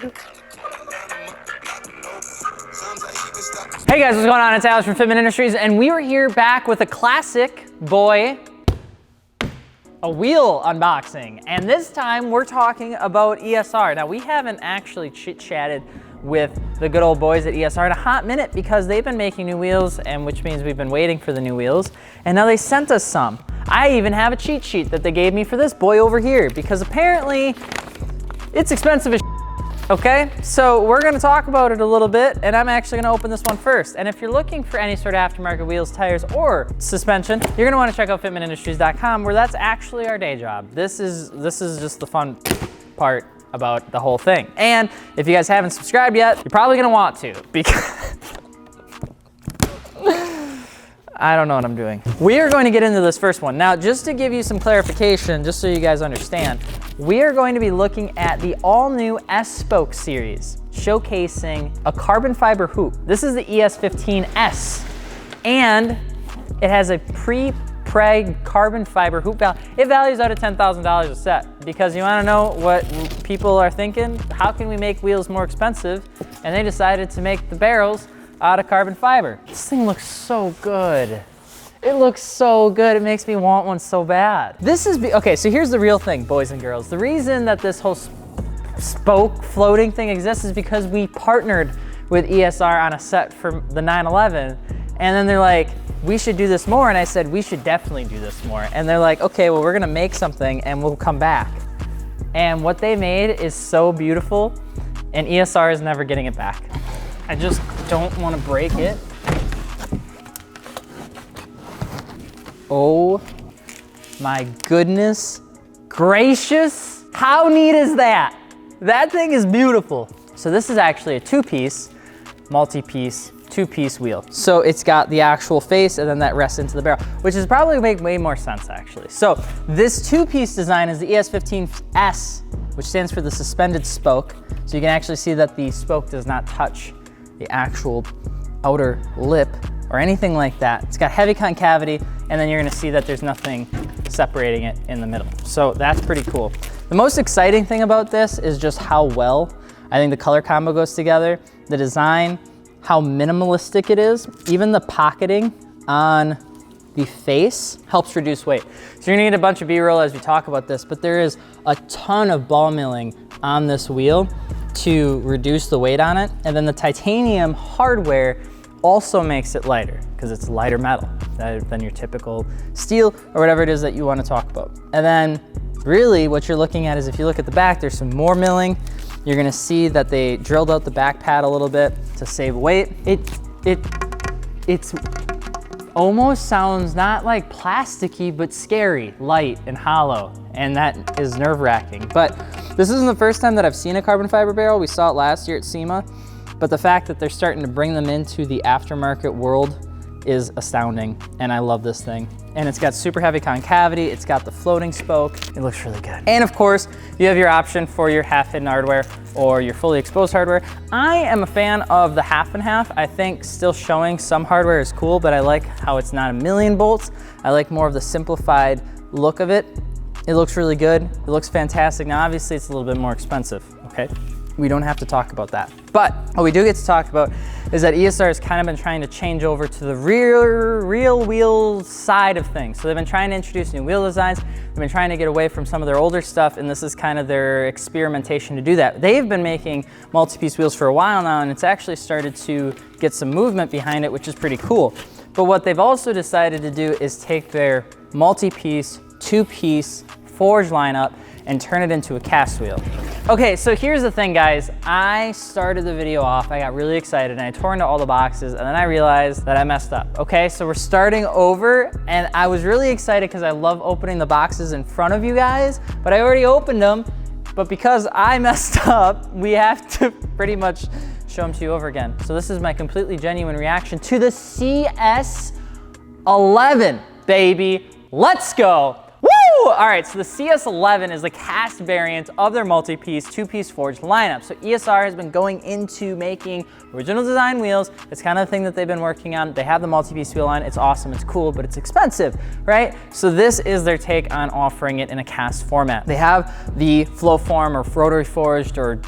Hey guys, what's going on? It's Alex from Fitment Industries, and we were here back with a classic boy, a wheel unboxing. And this time we're talking about ESR. Now we haven't actually chit-chatted with the good old boys at ESR in a hot minute because they've been making new wheels, and which means we've been waiting for the new wheels. And now they sent us some. I even have a cheat sheet that they gave me for this boy over here because apparently it's expensive as shit. Okay, so we're gonna talk about it a little bit, and I'm actually gonna open this one first. And if you're looking for any sort of aftermarket wheels, tires, or suspension, you're gonna wanna check out fitmentindustries.com, where that's actually our day job. This is just the fun part about the whole thing. And if you guys haven't subscribed yet, you're probably gonna want to, because I don't know what I'm doing. We are going to get into this first one. Now, just to give you some clarification, just so you guys understand, we are going to be looking at the all-new S-Spoke series, showcasing a carbon fiber hoop. This is the ES15S, and it has a pre-preg carbon fiber hoop valve. It values out at $10,000 a set, because you wanna know what people are thinking? How can we make wheels more expensive? And they decided to make the barrels out of carbon fiber. This thing looks so good. It looks so good. It makes me want one so bad. This is, okay, so here's the real thing, boys and girls. The reason that this whole spoke floating thing exists is because we partnered with ESR on a set for the 911, and then they're like, we should do this more, and I said, we should definitely do this more. And they're like, okay, well, we're gonna make something and we'll come back. And what they made is so beautiful, and ESR is never getting it back. I just don't want to break it. Oh my goodness gracious. How neat is that? That thing is beautiful. So this is actually a two-piece, multi-piece, two-piece wheel. So it's got the actual face and then that rests into the barrel, which is probably make way more sense actually. So this two-piece design is the ES15S, which stands for the suspended spoke. So you can actually see that the spoke does not touch the actual outer lip or anything like that. It's got heavy concavity, and then you're gonna see that there's nothing separating it in the middle. So that's pretty cool. The most exciting thing about this is just how well I think the color combo goes together, the design, how minimalistic it is. Even the pocketing on the face helps reduce weight. So you're gonna get a bunch of B-roll as we talk about this, but there is a ton of ball milling on this wheel to reduce the weight on it. And then the titanium hardware also makes it lighter because it's lighter metal than your typical steel or whatever it is that you want to talk about. And then really what you're looking at is, if you look at the back, there's some more milling. You're gonna see that they drilled out the back pad a little bit to save weight. It's almost sounds not like plasticky, but scary, light and hollow. And that is nerve-wracking. But this isn't the first time that I've seen a carbon fiber barrel. We saw it last year at SEMA. But the fact that they're starting to bring them into the aftermarket world is astounding. And I love this thing. And it's got super heavy concavity. It's got the floating spoke. It looks really good. And of course, you have your option for your half hidden hardware or your fully exposed hardware. I am a fan of the half and half. I think still showing some hardware is cool, but I like how it's not a million bolts. I like more of the simplified look of it. It looks really good. It looks fantastic. Now, obviously it's a little bit more expensive, okay? We don't have to talk about that. But what we do get to talk about is that ESR has kind of been trying to change over to the real wheel side of things. So they've been trying to introduce new wheel designs. They've been trying to get away from some of their older stuff, and this is kind of their experimentation to do that. They've been making multi-piece wheels for a while now, and it's actually started to get some movement behind it, which is pretty cool. But what they've also decided to do is take their multi-piece, two-piece forge lineup and turn it into a cast wheel. Okay, so here's the thing, guys. I started the video off, I got really excited, and I tore into all the boxes, and then I realized that I messed up. Okay, so we're starting over, and I was really excited because I love opening the boxes in front of you guys, but I already opened them, but because I messed up, we have to pretty much show them to you over again. So this is my completely genuine reaction to the CS11, baby. Let's go. Woo! All right, so the CS11 is the cast variant of their multi-piece, two-piece forged lineup. So ESR has been going into making original design wheels. It's kind of the thing that they've been working on. They have the multi-piece wheel line. It's awesome, it's cool, but it's expensive, right? So this is their take on offering it in a cast format. They have the flow form or rotary forged or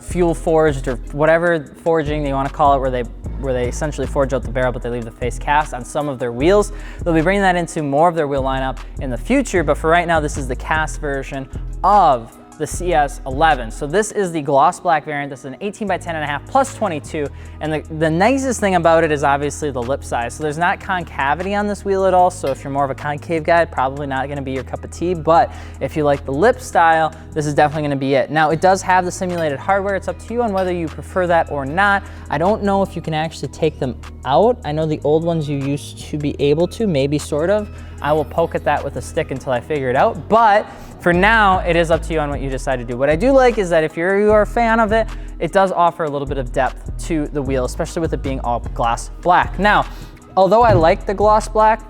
fuel forged or whatever forging you want to call it, where they essentially forge out the barrel, but they leave the face cast on some of their wheels. They'll be bringing that into more of their wheel lineup in the future, but for right now, this is the cast version of the CS11. So this is the gloss black variant. This is an 18 by 10.5 plus 22. And the nicest thing about it is obviously the lip size. So there's not concavity on this wheel at all. So if you're more of a concave guy, probably not gonna be your cup of tea. But if you like the lip style, this is definitely gonna be it. Now it does have the simulated hardware. It's up to you on whether you prefer that or not. I don't know if you can actually take them out. I know the old ones you used to be able to, maybe sort of. I will poke at that with a stick until I figure it out. But for now, it is up to you on what you decide to do. What I do like is that if you are a fan of it, it does offer a little bit of depth to the wheel, especially with it being all gloss black. Now, although I like the gloss black,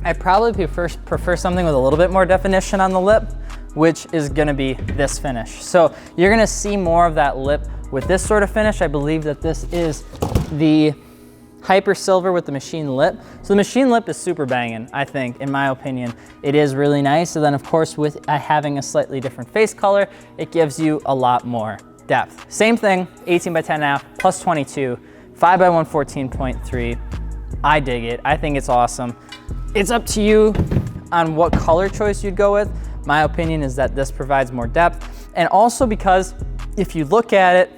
I probably prefer something with a little bit more definition on the lip, which is gonna be this finish. So you're gonna see more of that lip with this sort of finish. I believe that this is the Hyper Silver with the machine lip. So the machine lip is super banging, I think, in my opinion. It is really nice. And then of course, with having a slightly different face color, it gives you a lot more depth. Same thing, 18 by 10.5 plus 22, 5 by 114.3. I dig it, I think it's awesome. It's up to you on what color choice you'd go with. My opinion is that this provides more depth. And also because if you look at it,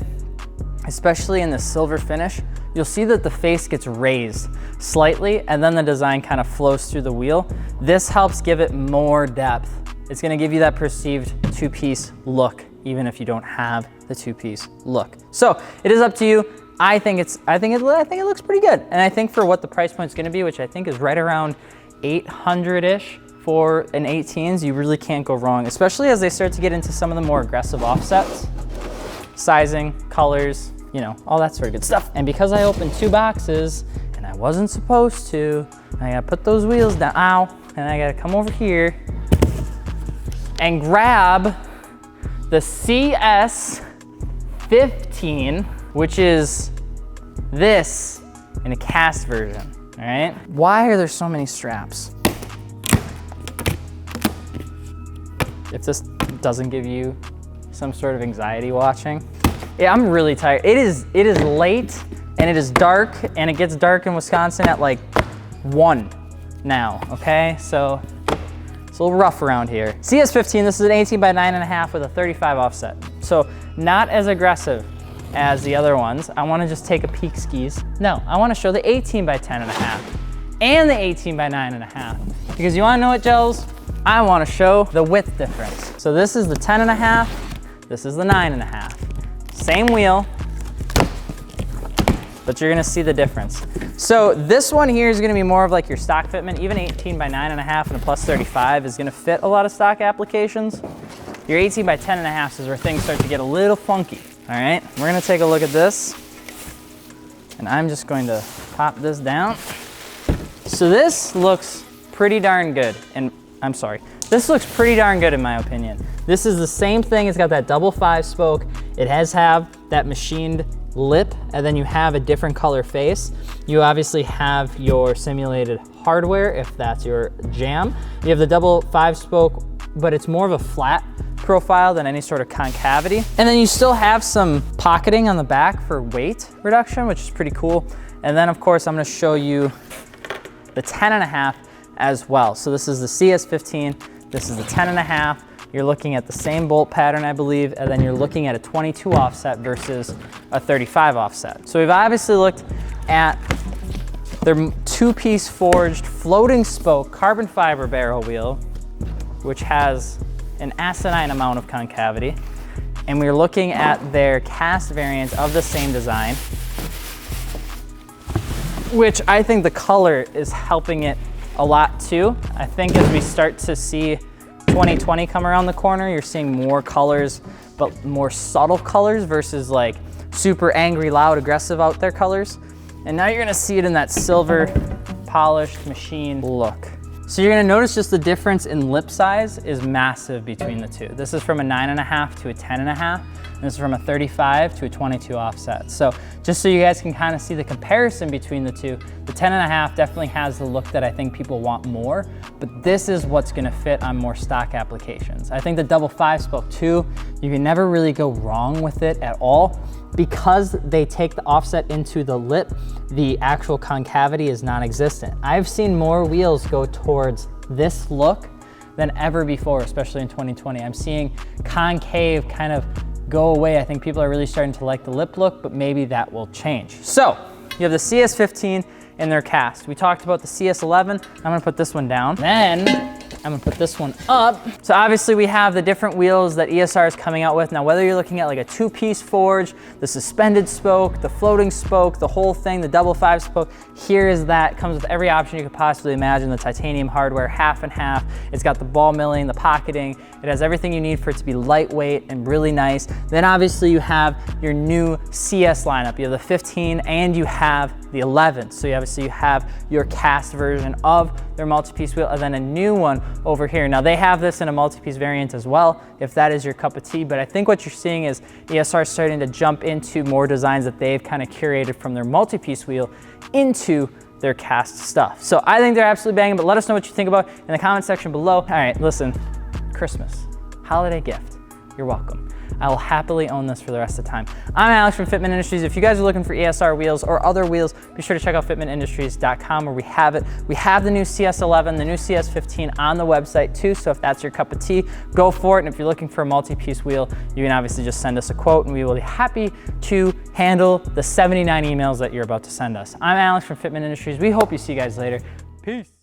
especially in the silver finish, you'll see that the face gets raised slightly and then the design kind of flows through the wheel. This helps give it more depth. It's gonna give you that perceived two-piece look, even if you don't have the two-piece look. So it is up to you. I think it looks pretty good. And I think for what the price point's gonna be, which I think is right around 800-ish for an 18s, you really can't go wrong, especially as they start to get into some of the more aggressive offsets, sizing, colors, you know, all that sort of good stuff. And because I opened 2 boxes and I wasn't supposed to, I gotta put those wheels down, ow, and I gotta come over here and grab the CS15, which is this in a cast version, all right? Why are there so many straps? If this doesn't give you some sort of anxiety watching, yeah, I'm really tired. It is late and it is dark, and it gets dark in Wisconsin at like 1 now, okay? So it's a little rough around here. CS15, this is an 18 by 9.5 with a 35 offset. So not as aggressive as the other ones. I wanna just take a peek skis. No, I wanna show the 18 by 10.5 and the 18 by 9.5. Because you wanna know what, gels? I wanna show the width difference. So this is the 10.5, this is the 9.5. Same wheel, but you're gonna see the difference. So this one here is gonna be more of like your stock fitment. Even 18 by 9.5 and a plus 35 is gonna fit a lot of stock applications. Your 18 by 10.5 is where things start to get a little funky, all right? We're gonna take a look at this, and I'm just going to pop this down. So this looks pretty darn good, and I'm sorry. This looks pretty darn good in my opinion. This is the same thing, it's got that double 5-spoke. It has that machined lip, and then you have a different color face. You obviously have your simulated hardware, if that's your jam. You have the double 5-spoke, but it's more of a flat profile than any sort of concavity. And then you still have some pocketing on the back for weight reduction, which is pretty cool. And then of course, I'm gonna show you the 10.5 as well. So this is the CS15, this is the 10.5. You're looking at the same bolt pattern, I believe, and then you're looking at a 22 offset versus a 35 offset. So we've obviously looked at their 2-piece forged floating spoke carbon fiber barrel wheel, which has an asinine amount of concavity. And we're looking at their cast variant of the same design, which I think the color is helping it a lot too. I think as we start to see 2020 come around the corner, you're seeing more colors, but more subtle colors versus like super angry, loud, aggressive out there colors. And now you're gonna see it in that silver polished machine look. So you're gonna notice just the difference in lip size is massive between the two. This is from a 9.5 to a 10.5. and this is from a 35 to a 22 offset. So just so you guys can kind of see the comparison between the two, the 10.5 definitely has the look that I think people want more, but this is what's gonna fit on more stock applications. I think the double 5-spoke too, you can never really go wrong with it at all. Because they take the offset into the lip, the actual concavity is non-existent. I've seen more wheels go towards this look than ever before, especially in 2020. I'm seeing concave kind of go away. I think people are really starting to like the lip look, but maybe that will change. So you have the CS15 in their cast. We talked about the CS11. I'm gonna put this one down. Then I'm gonna put this one up. So obviously we have the different wheels that ESR is coming out with. Now, whether you're looking at like a 2-piece forge, the suspended spoke, the floating spoke, the whole thing, the double 5-spoke, here is that. Comes with every option you could possibly imagine. The titanium hardware, half and half. It's got the ball milling, the pocketing. It has everything you need for it to be lightweight and really nice. Then obviously you have your new CS lineup. You have the 15 and you have the 11. So obviously you have your cast version of their multi-piece wheel, and then a new one over here. Now they have this in a multi-piece variant as well, if that is your cup of tea, but I think what you're seeing is ESR starting to jump into more designs that they've kind of curated from their multi-piece wheel into their cast stuff. So I think they're absolutely banging, but let us know what you think about in the comment section below. All right, listen, Christmas, holiday gift, you're welcome. I will happily own this for the rest of the time. I'm Alex from Fitment Industries. If you guys are looking for ESR wheels or other wheels, be sure to check out fitmentindustries.com where we have it. We have the new CS11, the new CS15 on the website too, so if that's your cup of tea, go for it. And if you're looking for a multi-piece wheel, you can obviously just send us a quote and we will be happy to handle the 79 emails that you're about to send us. I'm Alex from Fitment Industries. We hope you see you guys later. Peace.